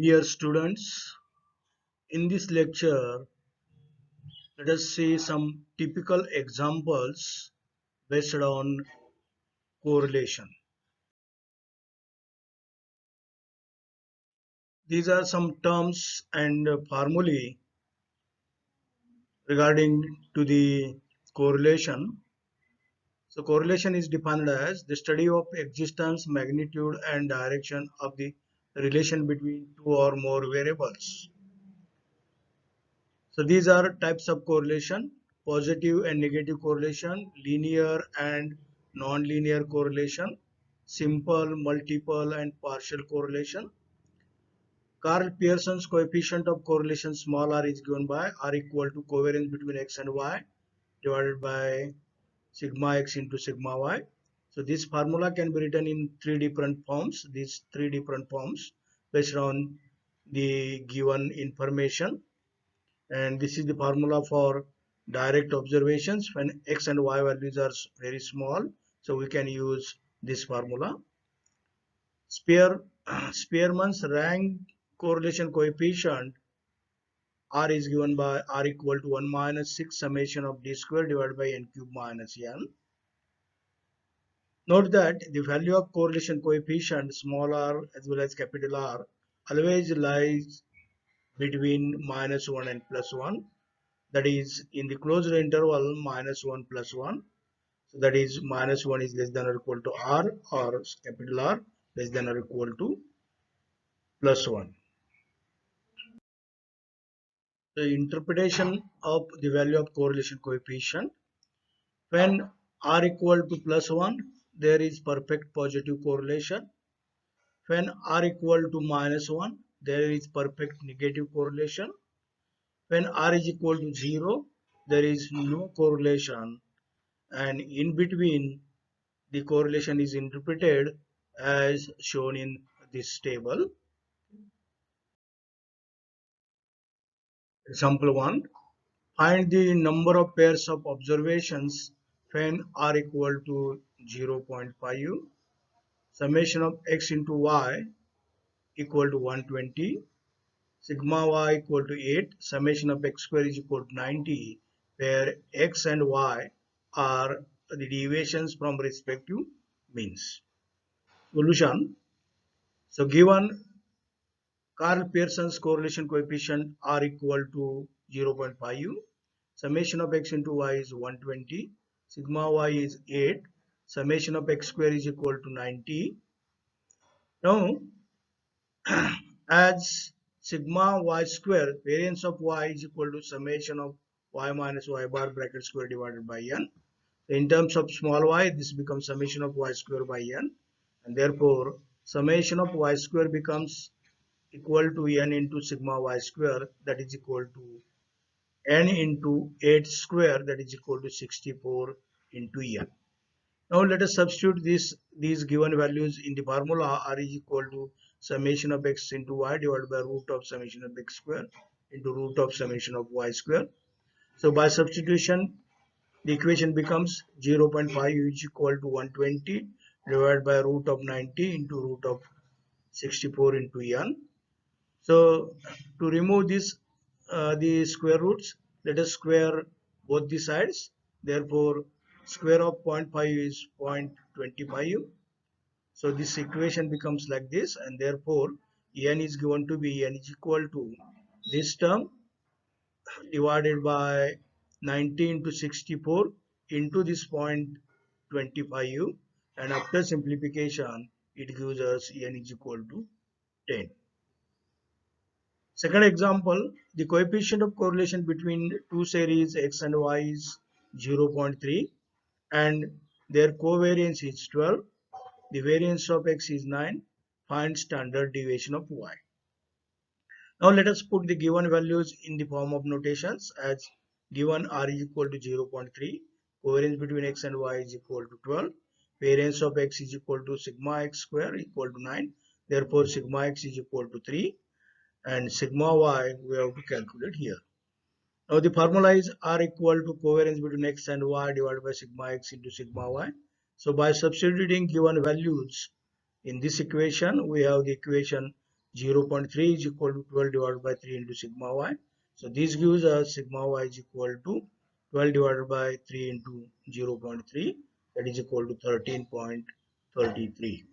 Dear students, in this lecture, let us see some typical examples based on correlation. These are some terms and formulae regarding to the correlation. So correlation is defined as the study of existence, magnitude and direction of the relation between two or more variables. So these are types of correlation: positive and negative correlation, linear and non-linear correlation, simple, multiple and partial correlation. Carl Pearson's coefficient of correlation small r is given by r equal to covariance between x and y divided by sigma x into sigma y. So this formula can be written in these three different forms based on the given information. And this is the formula for direct observations when x and y values are very small, so we can use this formula. Spearman's rank correlation coefficient r is given by r equal to 1 minus 6 summation of d square divided by n cube minus n. Note that the value of correlation coefficient small r as well as capital R always lies between minus 1 and plus 1, that is in the closed interval minus 1 plus 1. So that is minus 1 is less than or equal to r, or capital R less than or equal to plus 1. The interpretation of the value of correlation coefficient: when r equal to plus 1, there is perfect positive correlation. When r equal to minus 1, there is perfect negative correlation. When r is equal to 0, there is no correlation, and in between the correlation is interpreted as shown in this table. Example 1. Find the number of pairs of observations when r equal to 0.5. Summation of x into y equal to 120. Sigma y equal to 8. Summation of x square is equal to 90, where x and y are the deviations from respective means. Solution. So given Carl Pearson's correlation coefficient r equal to 0.5, summation of x into y is 120, sigma y is 8, summation of x square is equal to 90. Now, as sigma y square, variance of y is equal to summation of y minus y bar bracket square divided by n. In terms of small y, this becomes summation of y square by n, and therefore summation of y square becomes equal to n into sigma y square, that is equal to n into 8 square, that is equal to 64 into n. Now let us substitute these given values in the formula. R is equal to summation of x into y divided by root of summation of x square into root of summation of y square. So by substitution, the equation becomes 0.5 is equal to 120 divided by root of 90 into root of 64 into n. So to remove this the square roots, let us square both the sides. Therefore, square of 0.5 is 0.25. So this equation becomes like this, and therefore n is given to be n is equal to this term divided by 90 into 64 into this 0.25, and after simplification it gives us n is equal to 10. Second example, the coefficient of correlation between two series x and y is 0.3 and their covariance is 12. The variance of x is 9. Find standard deviation of y. Now let us put the given values in the form of notations as given r is equal to 0.3, covariance between x and y is equal to 12, variance of x is equal to sigma x square equal to 9, therefore sigma x is equal to 3, and sigma y we have to calculate here. Now the formula is r equal to covariance between x and y divided by sigma x into sigma y. So by substituting given values in this equation, we have the equation 0.3 is equal to 12 divided by 3 into sigma y. So this gives us sigma y is equal to 12 divided by 3 into 0.3, that is equal to 13.33.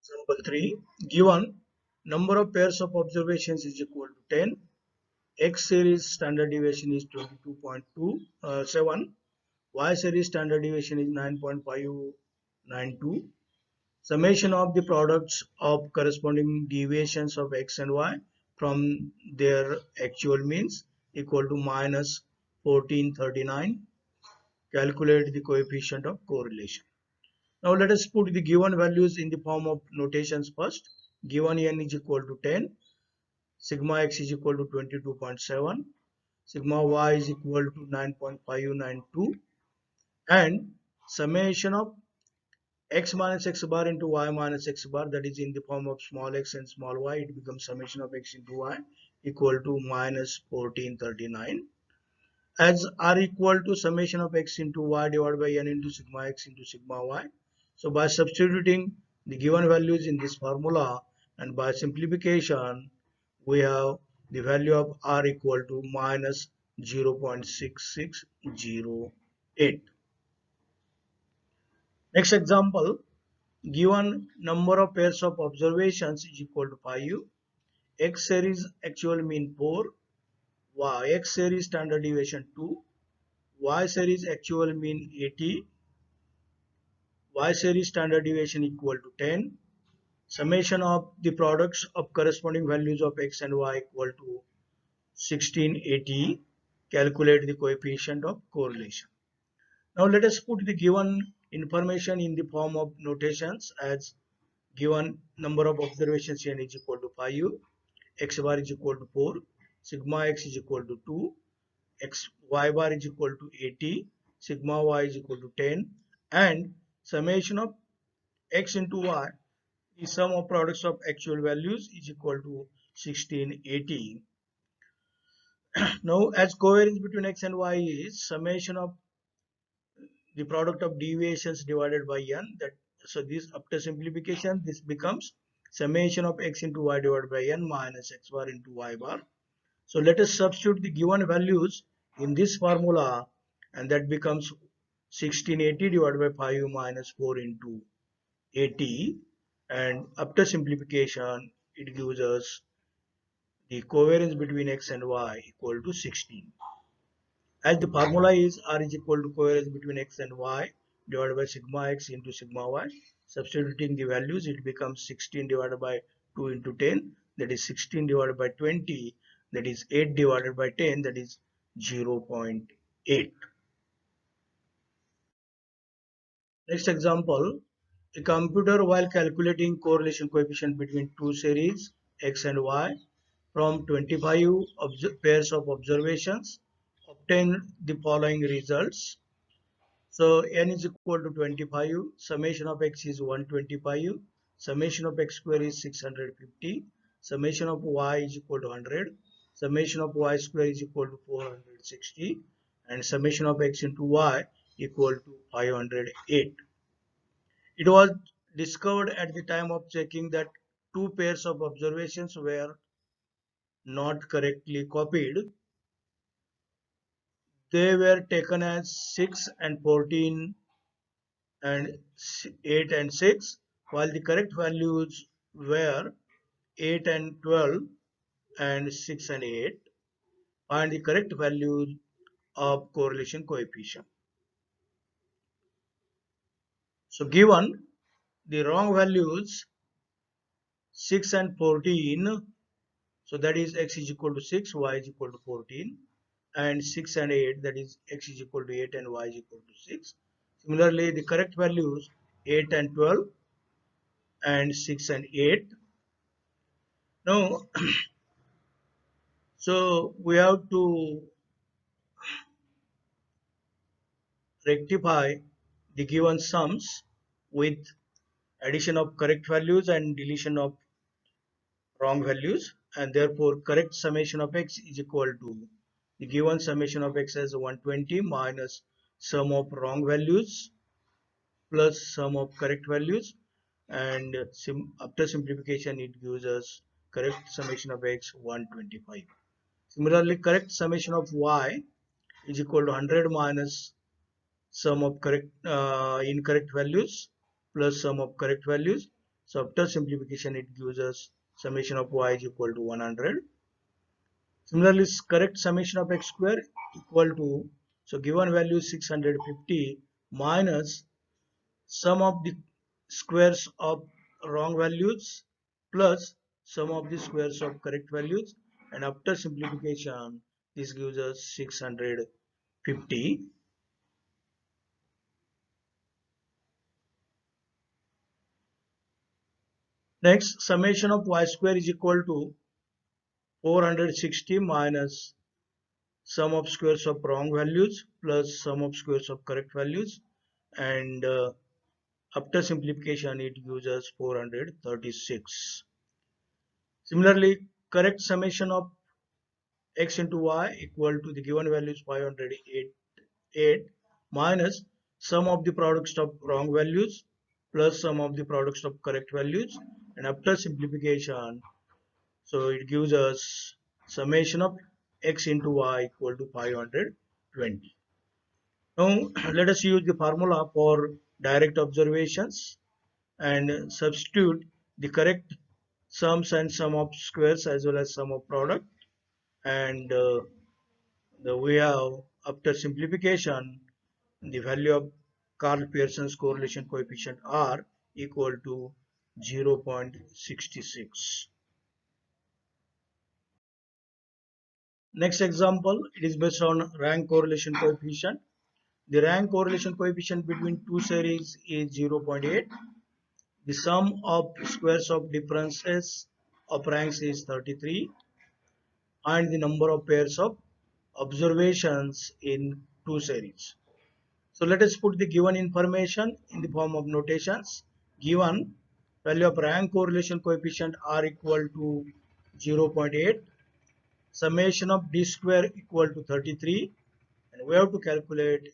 Example 3, given number of pairs of observations is equal to 10, X series standard deviation is 22.27, Y series standard deviation is 9.592. Summation of the products of corresponding deviations of X and Y from their actual means equal to minus 1439. Calculate the coefficient of correlation. Now let us put the given values in the form of notations first. Given n is equal to 10, sigma x is equal to 22.7, sigma y is equal to 9.592, and summation of x minus x bar into y minus x bar, that is in the form of small x and small y, it becomes summation of x into y equal to minus 1439, as r equal to summation of x into y divided by n into sigma x into sigma y. So by substituting the given values in this formula and by simplification, we have the value of r equal to minus 0.6608. Next example, given number of pairs of observations is equal to 5, X series actual mean 4, Y X series standard deviation 2, Y series actual mean 80, Y series standard deviation equal to 10, summation of the products of corresponding values of X and Y equal to 1680. Calculate the coefficient of correlation. Now let us put the given information in the form of notations as given number of observations n is equal to 5, x bar is equal to 4, sigma x is equal to 2, x y bar is equal to 80, sigma y is equal to 10, and summation of x into y, the sum of products of actual values, is equal to 1680. Now as covariance between x and y is summation of the product of deviations divided by n, that so this after simplification this becomes summation of x into y divided by n minus x bar into y bar. So let us substitute the given values in this formula, and that becomes 1680 divided by 5 minus 4 into 80, and after simplification it gives us the covariance between x and y equal to 16. As the formula is r is equal to covariance between x and y divided by sigma x into sigma y, substituting the values it becomes 16 divided by 2 into 10, that is 16 divided by 20, that is 8 divided by 10, that is 0.8. Next example, a computer while calculating correlation coefficient between two series x and y from 25 pairs of observations obtain the following results. So n is equal to 25, summation of x is 125, summation of x square is 650, summation of y is equal to 100, summation of y square is equal to 460, and summation of x into y equal to 508. It was discovered at the time of checking that two pairs of observations were not correctly copied. They were taken as 6 and 14 and 8 and 6, while the correct values were 8 and 12 and 6 and 8. Find the correct values of correlation coefficient. So given the wrong values 6 and 14, so that is x is equal to 6, y is equal to 14, and 6 and 8, that is x is equal to 8 and y is equal to 6. Similarly, the correct values 8 and 12 and 6 and 8. Now, so we have to rectify the given sums with addition of correct values and deletion of wrong values, and therefore correct summation of x is equal to the given summation of x as 120 minus sum of wrong values plus sum of correct values. and after simplification it gives us correct summation of x 125. Similarly, correct summation of y is equal to 100 minus sum of correct incorrect values plus sum of correct values. So after simplification it gives us summation of y is equal to 100. Similarly, correct summation of x square equal to, so given value 650 minus sum of the squares of wrong values plus sum of the squares of correct values, and after simplification this gives us 650. Next, summation of y square is equal to 460 minus sum of squares of wrong values plus sum of squares of correct values, and after simplification it gives us 436. Similarly, correct summation of x into y equal to the given values 508 minus sum of the products of wrong values plus sum of the products of correct values, and after simplification, so it gives us summation of x into y equal to 520. Now let us use the formula for direct observations and substitute the correct sums and sum of squares as well as sum of product, and we have, after simplification, the value of Karl Pearson's correlation coefficient R equal to 0.66. Next example, it is based on rank correlation coefficient. The rank correlation coefficient between two series is 0.8. The sum of squares of differences of ranks is 33, and the number of pairs of observations in two series. So let us put the given information in the form of notations. Given value of rank correlation coefficient R equal to 0.8, summation of d square equal to 33, and we have to calculate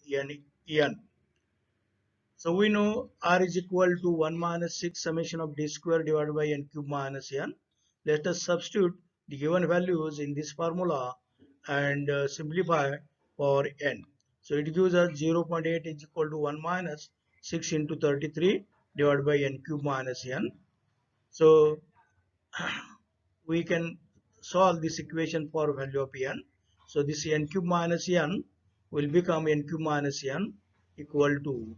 n. So we know R is equal to 1 minus 6 summation of d square divided by n cube minus n. Let us substitute the given values in this formula and simplify for n. So it gives us 0.8 is equal to 1 minus 6 into 33 divided by n cube minus n. So we can solve this equation for value of n. So this n cube minus n will become n cube minus n equal to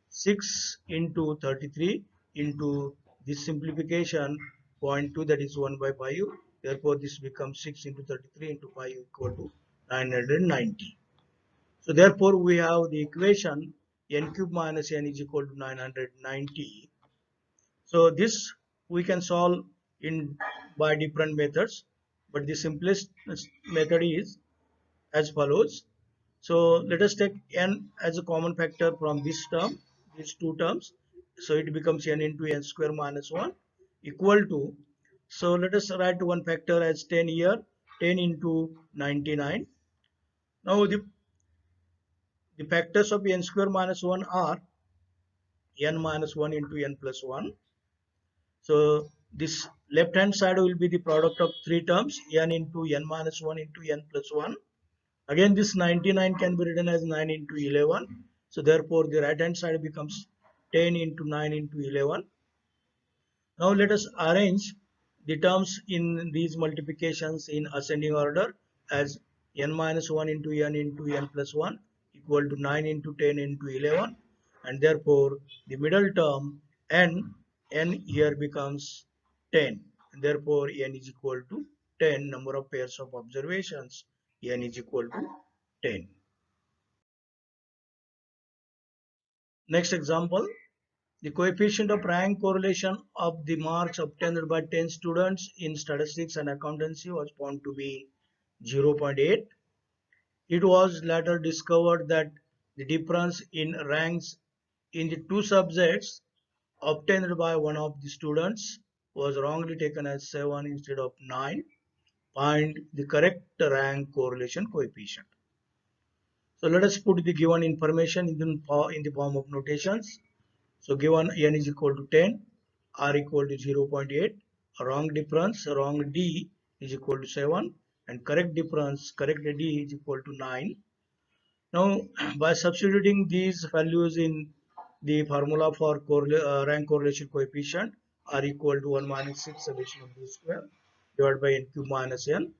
6 into 33 into this simplification 0.2, that is 1 by 5. Therefore, this becomes 6 into 33 into 5 equal to 990. So, therefore, we have the equation n cube minus n is equal to 990. So, this we can solve in by different methods, but the simplest method is as follows. So let us take n as a common factor from this term, these two terms. So it becomes n into n square minus 1 equal to, so let us write one factor as 10 here, 10 into 99. Now the factors of n square minus 1 are n minus 1 into n plus 1. So this left hand side will be the product of three terms, n into n minus 1 into n plus 1. Again, this 99 can be written as 9 into 11. So therefore, the right hand side becomes 10 into 9 into 11. Now let us arrange the terms in these multiplications in ascending order as n minus 1 into n plus 1 equal to 9 into 10 into 11. And therefore, the middle term n here becomes 10. And therefore, n is equal to 10. Number of pairs of observations, n is equal to 10. Next example, the coefficient of rank correlation of the marks obtained by 10 students in statistics and accountancy was found to be 0.8. It was later discovered that the difference in ranks in the two subjects obtained by one of the students was wrongly taken as 7 instead of 9. Find the correct rank correlation coefficient. So let us put the given information in the form of notations. So given n is equal to 10, R equal to 0.8, wrong difference, wrong D is equal to 7, and correct difference, correct D is equal to 9. Now, by substituting these values in the formula for rank correlation coefficient, R equal to 1 minus 6 summation of D square divided by n cube minus n,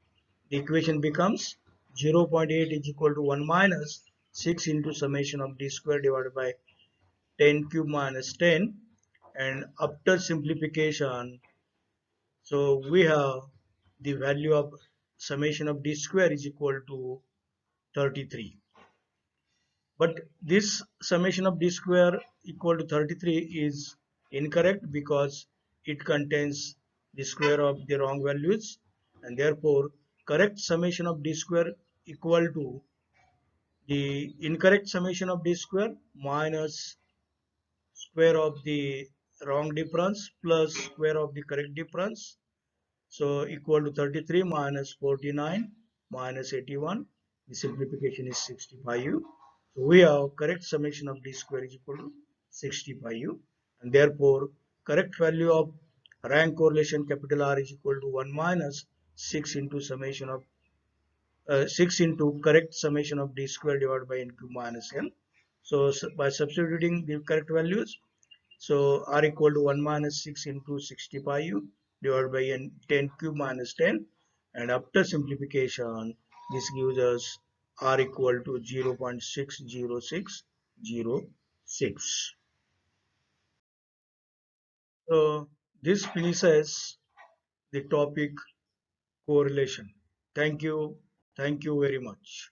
the equation becomes 0.8 is equal to 1 minus 6 into summation of D square divided by 10 cube minus 10, and after simplification, so we have the value of summation of D square is equal to 33. But this summation of D square equal to 33 is incorrect because it contains the square of the wrong values, and therefore correct summation of D square equal to the incorrect summation of D square minus square of the wrong difference plus square of the correct difference. So equal to 33 minus 49 minus 81. The simplification is 65u. So we have correct summation of D square is equal to 65u, and therefore correct value of rank correlation capital R is equal to 1 minus 6 into summation of 6 into correct summation of D square divided by n cube minus n. So by substituting the correct values, so R equal to 1 minus 6 into 65u divided by n 10 cube minus 10, and after simplification this gives us R equal to 0.60606. So this finishes the topic correlation. Thank you. Thank you very much.